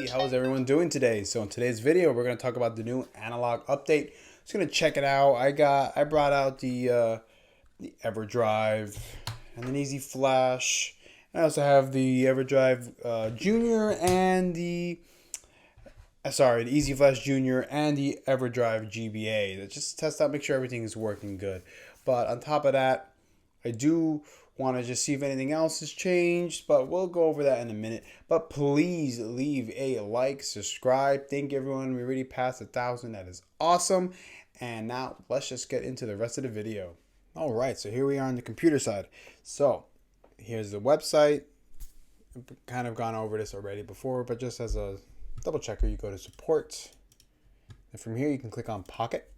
how's everyone doing today? So in today's video, we're going to talk about the new Analogue update. Just going to check it out. I brought out the EverDrive and an Easy Flash. I also have the EverDrive Junior and the Easy Flash Junior and the EverDrive GBA. Let's just test out, make sure everything is working good. But on top of that, I do want to just see if anything else has changed, but we'll go over that in a minute. But please leave a like, subscribe. Thank you, everyone. We already passed 1,000. That is awesome. And now let's just get into the rest of the video. All right, so here we are on the computer side. So here's the website. I've kind of gone over this already before, but just as a double checker, you go to support. And from here, you can click on Pocket.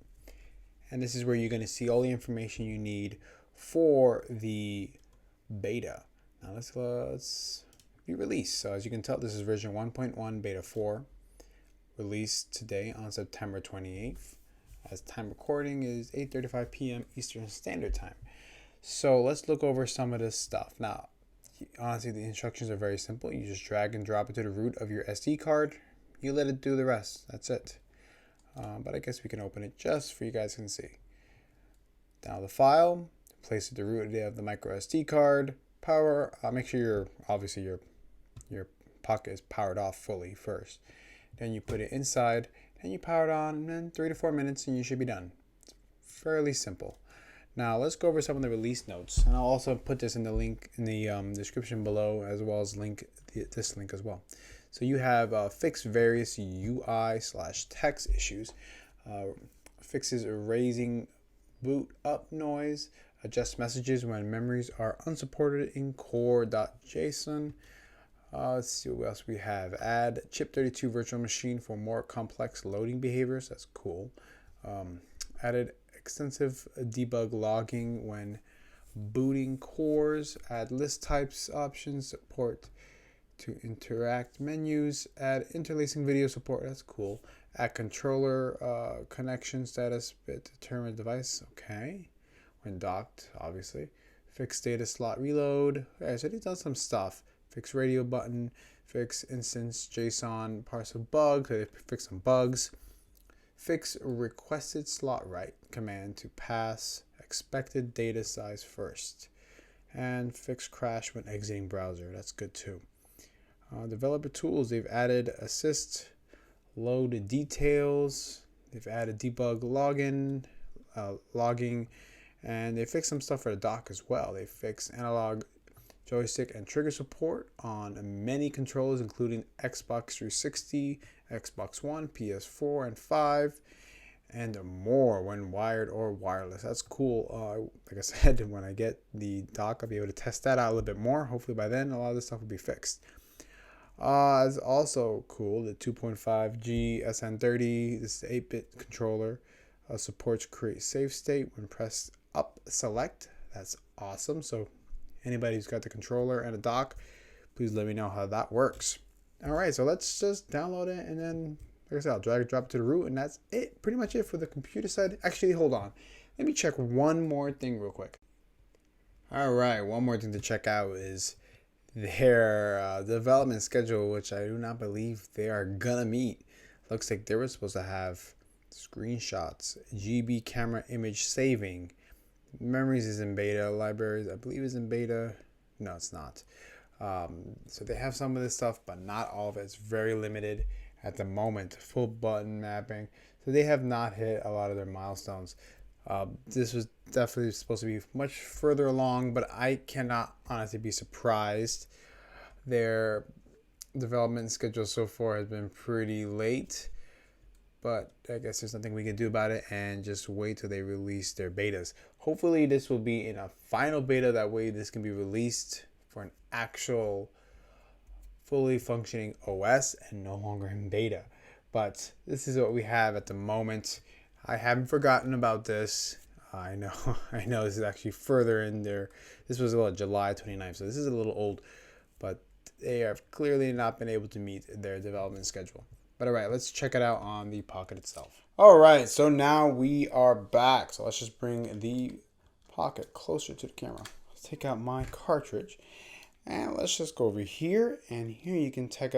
And this is where you're going to see all the information you need for the beta. Now let's be released. So as you can tell, this is version 1.1-Beta-4, released today on September 28th. As time recording is 8:35 p.m. Eastern Standard Time. So let's look over some of this stuff. Now, honestly, the instructions are very simple. You just drag and drop it to the root of your SD card. You let it do the rest. That's it. But I guess we can open it just for you guys can see. Now the file, place it at the root of the micro SD card. Power. Make sure your Pocket is powered off fully first. Then you put it inside and you power it on, and then 3 to 4 minutes, and you should be done. It's fairly simple. Now let's go over some of the release notes, and I'll also put this in the link in the description below, as well as this link as well. So you have fixed various UI/text issues, fixes raising boot up noise, adjust messages when memories are unsupported in core.json. Let's see what else we have. Add chip32 virtual machine for more complex loading behaviors. That's cool. Added extensive debug logging when booting cores. Add list types options. Support to interact menus. Add interlacing video support. That's cool. Add controller connection status bit determine device. Okay. When docked, obviously. Fix data slot reload. Okay, so they've done some stuff. Fix radio button. Fix instance JSON parser bug. So they fix some bugs. Fix requested slot write command to pass expected data size first. And fix crash when exiting browser. That's good too. Developer tools. They've added assist, load details. They've added debug logging. And they fixed some stuff for the dock as well. They fixed analog joystick and trigger support on many controllers, including Xbox 360, Xbox One, PS4, and 5, and more when wired or wireless. That's cool. Like I said, when I get the dock, I'll be able to test that out a little bit more. Hopefully by then, a lot of this stuff will be fixed. It's also cool. The 2.5G SN30, this is 8-bit controller, supports create save state when pressed up select. That's awesome. So anybody who's got the controller and a dock, please let me know how that works. All right, so let's just download it, and then, like I said, I'll drag and drop it to the root, and that's it. Pretty much it for the computer side. Actually, hold on. Let me check one more thing real quick. All right, one more thing to check out is their development schedule, which I do not believe they are gonna meet. Looks like they were supposed to have screenshots, GB camera image saving. Memories is in beta. Libraries, I believe, is in beta. No, it's not. So they have some of this stuff, but not all of it. It's very limited at the moment. Full button mapping. So they have not hit a lot of their milestones. This was definitely supposed to be much further along, but I cannot honestly be surprised. Their development schedule so far has been pretty late. But I guess there's nothing we can do about it, and just wait till they release their betas. Hopefully this will be in a final beta. That way this can be released for an actual fully functioning OS and no longer in beta. But this is what we have at the moment. I haven't forgotten about this. I know this is actually further in there. This was July 29th, so this is a little old, but they have clearly not been able to meet their development schedule. But all right, let's check it out on the Pocket itself. All right, so now we are back. So let's just bring the Pocket closer to the camera. Let's take out my cartridge. And let's just go over here, and here you can check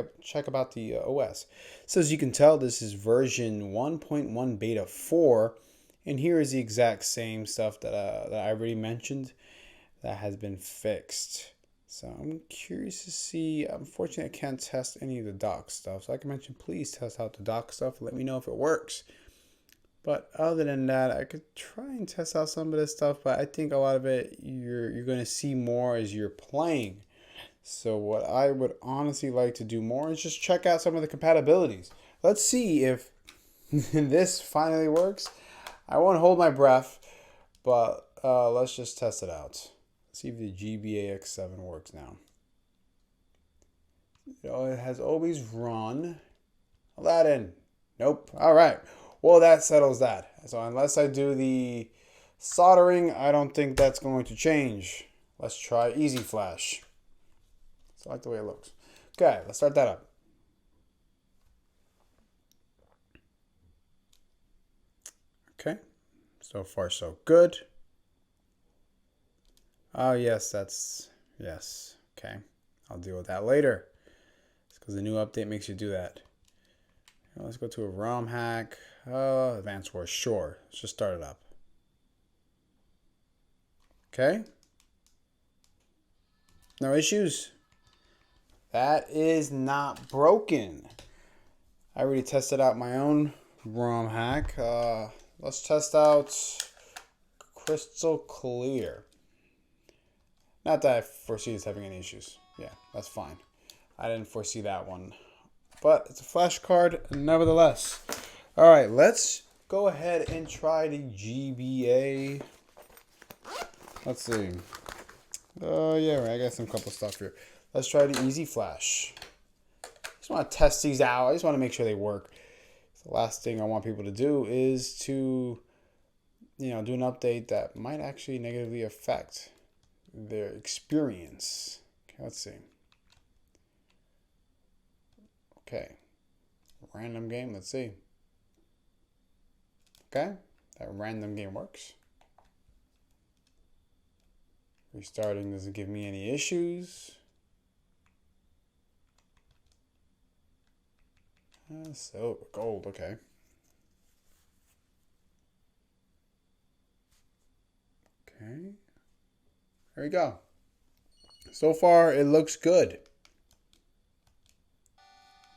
about the OS. So as you can tell, this is version 1.1 beta 4, and here is the exact same stuff that I already mentioned that has been fixed. So I'm curious to see. Unfortunately, I can't test any of the dock stuff. So like I mentioned, please test out the dock stuff. Let me know if it works. But other than that, I could try and test out some of this stuff, but I think a lot of it you're going to see more as you're playing. So what I would honestly like to do more is just check out some of the compatibilities. Let's see if this finally works. I won't hold my breath, but let's just test it out. See if the GBAX7 works now. It has always run. Aladdin. Nope. All right. Well, that settles that. So unless I do the soldering, I don't think that's going to change. Let's try Easy Flash. So I like the way it looks. Okay, let's start that up. Okay. So far, so good. Oh, yes, yes. Okay. I'll deal with that later. It's because the new update makes you do that. Now let's go to a ROM hack. Advanced Wars, sure. Let's just start it up. Okay. No issues. That is not broken. I already tested out my own ROM hack. Let's test out Crystal Clear. Not that I foresee it's having any issues. Yeah, that's fine. I didn't foresee that one. But it's a flash card nevertheless. All right, let's go ahead and try the GBA. Let's see. Yeah, right, I got some couple stuff here. Let's try the Easy Flash. Just want to test these out. I just want to make sure they work. The last thing I want people to do is to, do an update that might actually negatively affect their experience. Okay, let's see. Okay, random game, let's see. Okay, that random game works. Restarting doesn't give me any issues. So gold, okay. Okay, there we go. So far, it looks good.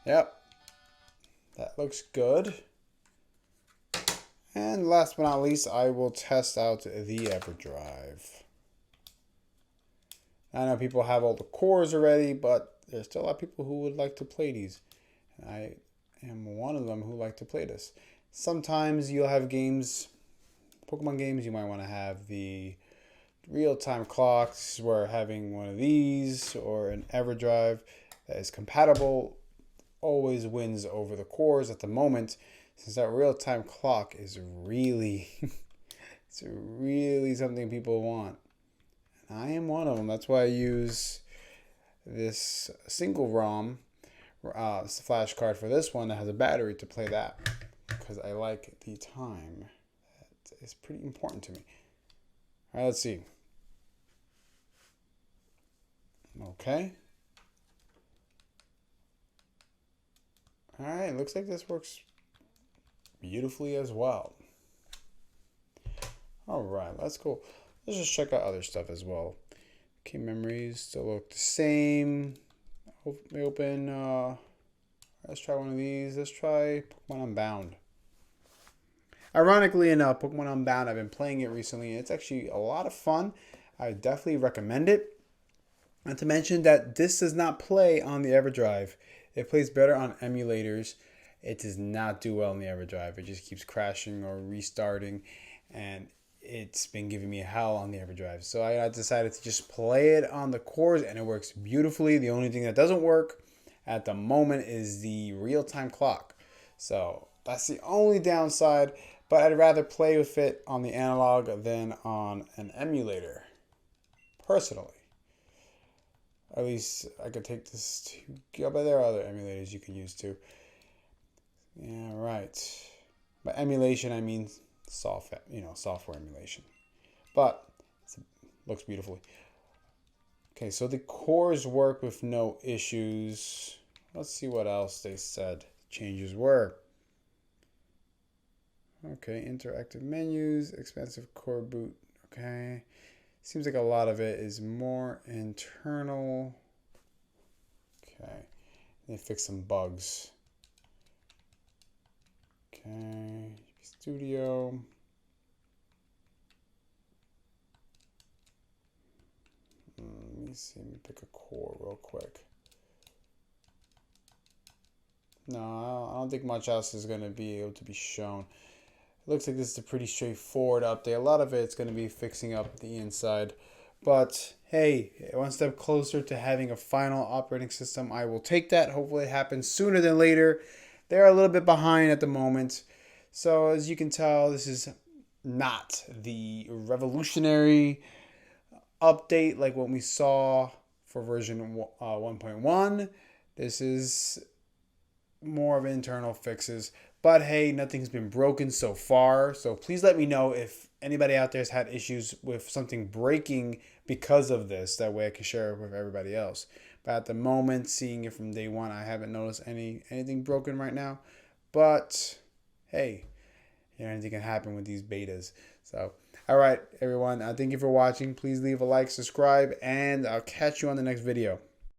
Yep, that looks good. And last but not least, I will test out the EverDrive. I know people have all the cores already, but there's still a lot of people who would like to play these. And I am one of them who like to play this. Sometimes you'll have games, Pokemon games, you might want to have the real-time clocks where having one of these or an EverDrive that is compatible always wins over the cores at the moment, since that real-time clock is really it's really something people want. And I am one of them. That's why I use this single ROM flash card for this one that has a battery to play that, because I like the time. That is pretty important to me. All right, let's see. Okay. All right, looks like this works beautifully as well. All right, that's cool. Let's just check out other stuff as well. Okay, memories still look the same. Open. Let's try one of these. Let's try Pokemon Unbound. Ironically enough, Pokemon Unbound, I've been playing it recently, and it's actually a lot of fun. I definitely recommend it. Not to mention that this does not play on the EverDrive. It plays better on emulators. It does not do well in the EverDrive. It just keeps crashing or restarting, and it's been giving me hell on the EverDrive. So I decided to just play it on the cores, and it works beautifully. The only thing that doesn't work at the moment is the real-time clock. So that's the only downside, but I'd rather play with it on the analog than on an emulator, personally. At least I could take this to, yeah, but there are other emulators you can use too. Yeah, right. By emulation, I mean software emulation. But it looks beautifully. Okay, so the cores work with no issues. Let's see what else they said changes were. Okay, interactive menus, expansive core boot. Okay, seems like a lot of it is more internal. Okay, they fix some bugs. Okay, Studio. Let me see, let me pick a core real quick. No, I don't think much else is going to be able to be shown. It looks like this is a pretty straightforward update. A lot of it's going to be fixing up the inside. But hey, one step closer to having a final operating system. I will take that. Hopefully it happens sooner than later. They're a little bit behind at the moment. So as you can tell, this is not the revolutionary update like what we saw for version 1.1. This is more of internal fixes. But hey, nothing's been broken so far. So please let me know if anybody out there has had issues with something breaking because of this. That way I can share it with everybody else. But at the moment, seeing it from day one, I haven't noticed anything broken right now. But hey, anything can happen with these betas. So, all right, everyone. Thank you for watching. Please leave a like, subscribe, and I'll catch you on the next video.